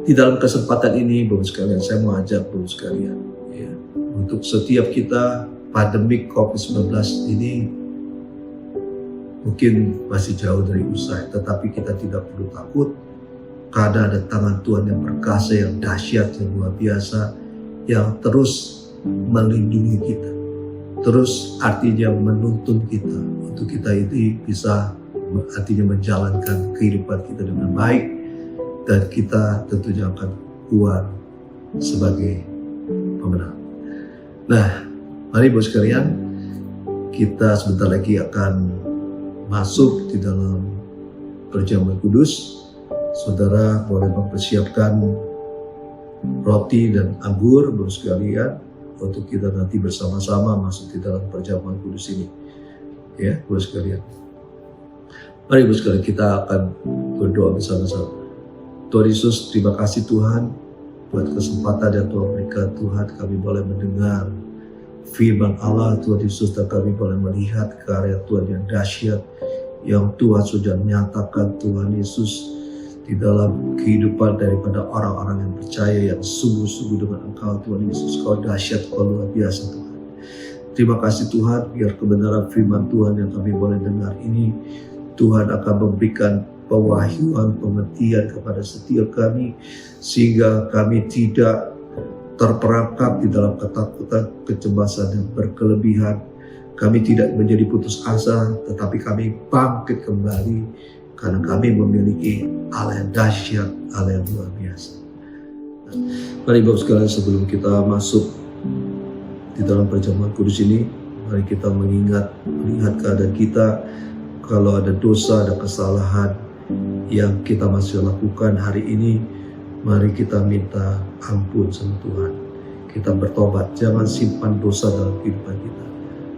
di dalam kesempatan ini Bapak sekalian, saya mau ajak Bapak sekalian ya, untuk setiap kita pandemik COVID-19 ini mungkin masih jauh dari usai, tetapi kita tidak perlu takut karena ada tangan Tuhan yang perkasa, yang dahsyat, yang luar biasa, yang terus melindungi kita, terus artinya menuntun kita untuk kita ini bisa artinya menjalankan kehidupan kita dengan baik, dan kita tentunya akan keluar sebagai pemenang. Nah, mari Bapak sekalian, kita sebentar lagi akan masuk di dalam perjamuan kudus. Saudara boleh mempersiapkan roti dan anggur Bapak sekalian untuk kita nanti bersama-sama masuk di dalam perjamuan kudus ini. Ya, Bapak sekalian. Mari Bapak sekalian, kita akan berdoa bersama-sama. Tuhan Yesus, terima kasih Tuhan buat kesempatan yang Tuhan berikan. Tuhan, kami boleh mendengar firman Allah Tuhan Yesus, dan kami boleh melihat karya Tuhan yang dahsyat yang Tuhan sudah nyatakan Tuhan Yesus di dalam kehidupan daripada orang-orang yang percaya, yang sungguh-sungguh dengan Engkau Tuhan Yesus. Kau dahsyat, Kau luar biasa Tuhan. Terima kasih Tuhan, biar kebenaran firman Tuhan yang kami boleh dengar ini, Tuhan akan memberikan pewahyuan, pengertian kepada setiap kami, sehingga kami tidak terperangkap di dalam ketakutan, kecemasan yang berkelebihan. Kami tidak menjadi putus asa, tetapi kami bangkit kembali karena kami memiliki Allah yang dahsyat, Allah yang luar biasa. Mari Bapak sekalian, sebelum kita masuk di dalam perjamuan kudus ini, mari kita melihat keadaan kita. Kalau ada dosa, ada kesalahan yang kita masih lakukan hari ini, mari kita minta ampun sama Tuhan. Kita bertobat, jangan simpan dosa dalam kehidupan kita.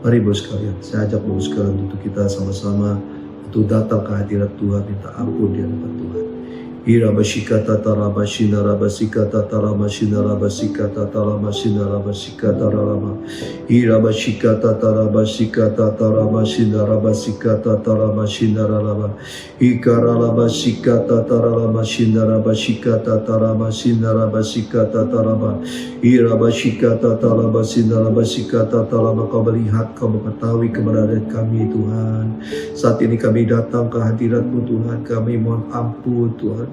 Mari Bapak sekalian, saya ajak Bapak sekalian untuk kita sama-sama untuk datang ke hadirat Tuhan, minta ampun di hadapan Tuhan. Irabashikata tarabashina rabasikata taramashina rabasikata taramashina rabasikata rarama. Irabashikata tarabasikata taramashina rabasikata taramashina rarama. Ikaralabasikata tararamashina rabasikata taramashina rabasikata tarama. Irabashikata tarabashina rabasikata tarama. Kau melihat, Kau mengetahui keberadaan kami Tuhan. Saat ini kami datang ke hadirat-Mu Tuhan. Kami mohon ampun Tuhan.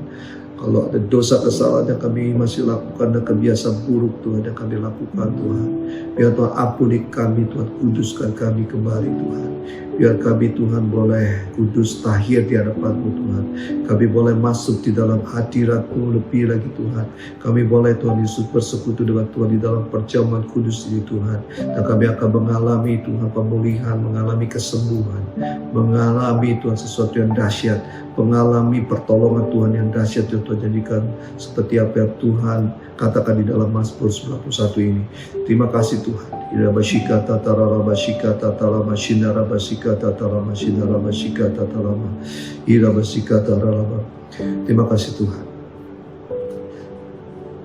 Kalau ada dosa kesalahan yang kami masih lakukan dan kebiasaan buruk Tuhan yang kami lakukan Tuhan. Biar Tuhan ampuni kami Tuhan, kuduskan kami kembali Tuhan. Biar kami Tuhan boleh kudus tahir di hadapan-Mu Tuhan. Kami boleh masuk di dalam hadirat-Mu lebih lagi Tuhan. Kami boleh Tuhan Yesus bersekutu dengan Tuhan di dalam perjamuan kudus ini Tuhan. Dan kami akan mengalami Tuhan pemulihan, mengalami kesembuhan, mengalami Tuhan sesuatu yang dahsyat, mengalami pertolongan Tuhan yang dahsyat yang Tuhan jadikan seperti apa yang Tuhan katakan di dalam Mazmur 91 ini. Terima kasih Tuhan. Irabashikata tararabashikata taramashina rabashikata taramashina rabashikata tarama. Irabashikata tararaba. Terima kasih Tuhan.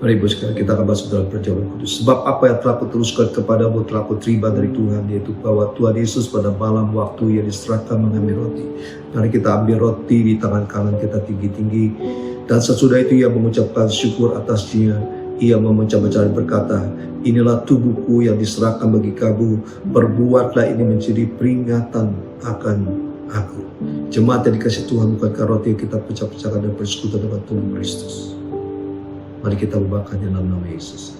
Mari Ibu sekalian kita akan masuk dalam perjamuan kudus. Sebab apa yang telah kuteruskan kepadamu telah kuterima dari Tuhan, yaitu bahwa Tuhan Yesus pada malam waktu Ia diserahkan mengambil roti. Mari kita ambil roti di tangan kanan kita tinggi-tinggi. Dan sesudah itu Ia mengucapkan syukur atasnya. Ia memecah-mecah dan berkata, inilah tubuhku yang diserahkan bagi kamu. Perbuatlah ini menjadi peringatan akan aku. Jemaat yang dikasih Tuhan, bukankah roti yang kita pecah-pecahkan dan bersekutu dengan tubuh Kristus? Mari kita ubahkannya dalam nama Yesus.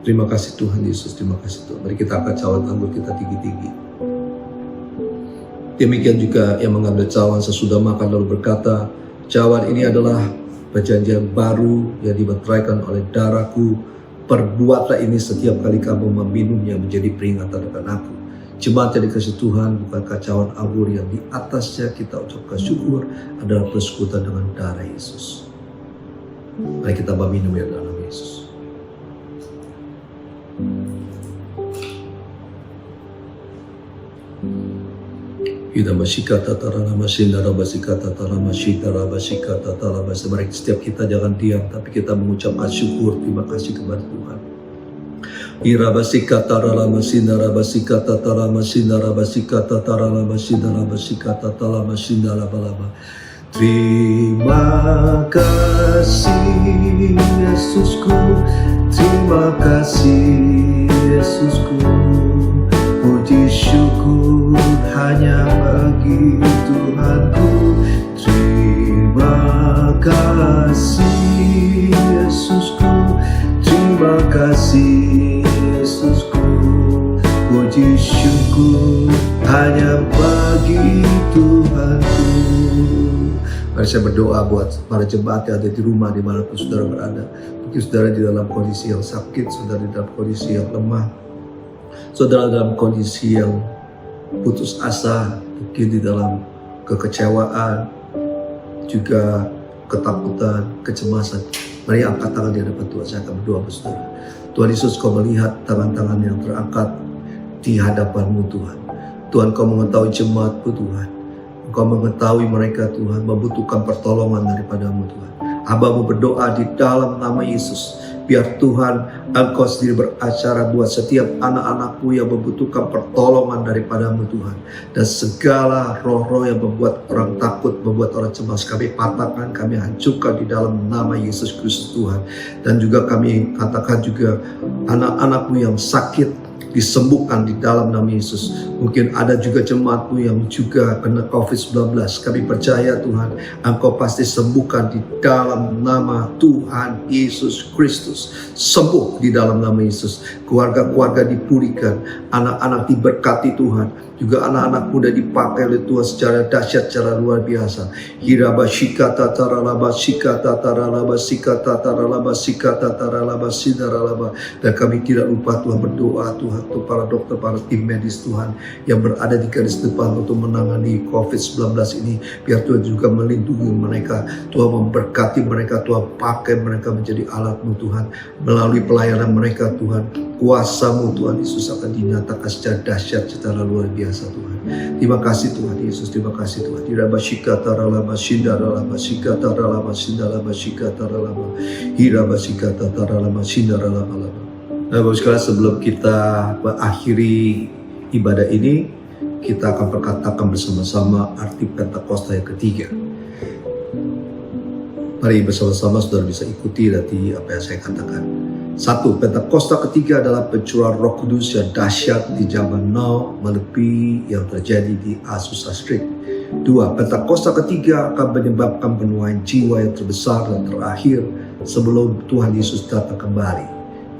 Terima kasih Tuhan Yesus, terima kasih Tuhan. Mari kita angkat cawan anggur kita tinggi-tinggi. Demikian juga yang mengambil cawan sesudah makan lalu berkata, cawan ini adalah perjanjian baru yang dimeteraikan oleh darahku. Perbuatlah ini setiap kali kamu meminumnya menjadi peringatan akan aku. Jemaat yang dikasih Tuhan, bukankah cawan anggur yang di atasnya kita ucapkan syukur adalah persekutuan dengan darah Yesus. Mari kita meminum ya dalam nama Yesus. Kita masyikata tarana masyindara basikata tarana masyidara basikata tarana basikata. Mari setiap kita jangan diam, tapi kita mengucap syukur, terima kasih kepada Tuhan. Ira basikata tarana masyindara basikata tarana masyindara basikata tarana masyindara basikata tarana masyindara balaba. Terima kasih Yesusku, terima kasih Yesusku. Puji syukur hanya bagi Tuhanku. Terima kasih Yesusku, terima kasih Yesusku. Puji syukur hanya bagi Tuhanku. Mari saya berdoa buat para jemaat yang ada di rumah dimanapun saudara berada. Mungkin saudara di dalam kondisi yang sakit, saudara di dalam kondisi yang lemah, saudara dalam kondisi yang putus asa, mungkin di dalam kekecewaan, juga ketakutan, kecemasan. Mari angkat tangan di hadapan Tuhan. Saya akan berdoa bersama saudara. Tuhan Yesus, Kau melihat tangan-tangan yang terangkat di hadapan-Mu Tuhan. Tuhan, Kau mengetahui jemaat-Mu Tuhan. Kau mengetahui mereka Tuhan, membutuhkan pertolongan daripada-Mu Tuhan. Hamba-Mu berdoa di dalam nama Yesus. Biar Tuhan Engkau sendiri beracara buat setiap anak-anak-Mu yang membutuhkan pertolongan daripada-Mu Tuhan. Dan segala roh-roh yang membuat orang takut, membuat orang cemas, kami patahkan, kami hancurkan di dalam nama Yesus Kristus Tuhan. Dan juga kami katakan juga anak-anak-Mu yang sakit disembuhkan di dalam nama Yesus. Mungkin ada juga jemaat-Mu yang juga kena COVID-19. Kami percaya Tuhan, Engkau pasti sembuhkan di dalam nama Tuhan Yesus Kristus. Sembuh masuk di dalam nama Yesus. Keluarga-keluarga dipulihkan, anak-anak diberkati Tuhan, juga anak-anak muda dipakai oleh Tuhan secara dahsyat, secara luar biasa. Hiraba shikata taralaba shikata taralaba shikata taralaba shikata taralaba sidaralaba. Dan kami tidak lupa Tuhan berdoa Tuhan untuk para dokter, para tim medis Tuhan yang berada di garis depan untuk menangani COVID-19 ini. Biar Tuhan juga melindungi mereka, Tuhan memberkati mereka, Tuhan pakai mereka menjadi alat-Mu Tuhan. Melalui pelayanan mereka Tuhan, kuasa-Mu Tuhan Yesus akan dinyatakan secara dahsyat, secara luar biasa Tuhan. Terima kasih Tuhan Yesus, terima kasih Tuhan. Hiraba shikata taralaba sindaralaba shikata taralaba sindaralaba shikata taralaba hiraba shikata taralaba sindaralaba. Nah, Bapak sekalian, sebelum kita mengakhiri ibadah ini, kita akan perkatakan bersama-sama arti Pentakosta yang ketiga. Mari bersama-sama saudara bisa ikuti dari apa yang saya katakan. 1. Pentakosta ketiga adalah pencurahan Roh Kudus yang dahsyat di zaman now melebihi yang terjadi di Azusa Street. 2. Pentakosta ketiga akan menyebabkan penuaian jiwa yang terbesar dan terakhir sebelum Tuhan Yesus datang kembali.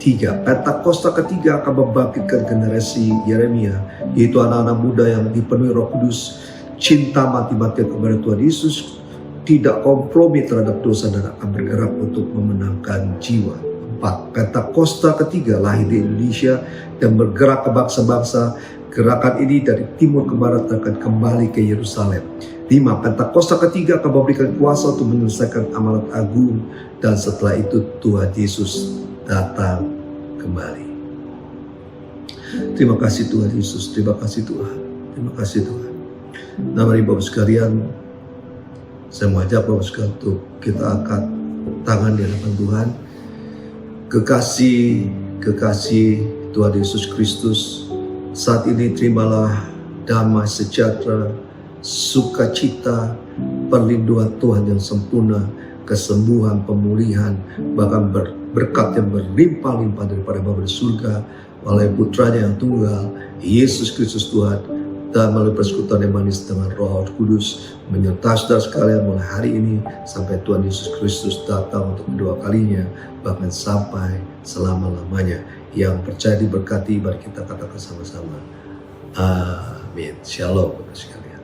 3. Pentakosta ketiga akan membangkitkan generasi Yeremia, yaitu anak-anak muda yang dipenuhi Roh Kudus, cinta mati-matian kepada Tuhan Yesus, tidak kompromi terhadap dosa dan akan bergerak untuk memenangkan jiwa. 4. Pentakosta ketiga lahir di Indonesia dan bergerak ke bangsa-bangsa. Gerakan ini dari timur ke barat akan kembali ke Yerusalem. 5. Pentakosta ketiga akan memberikan kuasa untuk menyelesaikan amanat agung, dan setelah itu Tuhan Yesus datang kembali. Terima kasih Tuhan Yesus, terima kasih Tuhan, terima kasih Tuhan. Nah, mari Bapak sekalian, saya mau ajak Bapak sekalian untuk kita angkat tangan di hadapan Tuhan. Kekasih Tuhan Yesus Kristus, saat ini terimalah damai sejahtera, sukacita, perlindungan Tuhan yang sempurna, kesembuhan, pemulihan, bahkan berkat yang berlimpah-limpah daripada Bapa di surga oleh Putranya yang tunggal, Yesus Kristus Tuhan, dan melalui persekutuan yang manis dengan Roh Kudus menyertai saudara sekalian mulai hari ini sampai Tuhan Yesus Kristus datang untuk kedua kalinya, bahkan sampai selama-lamanya. Yang percaya diberkati, mari kita katakan sama-sama amin. Shalom Bapak sekalian.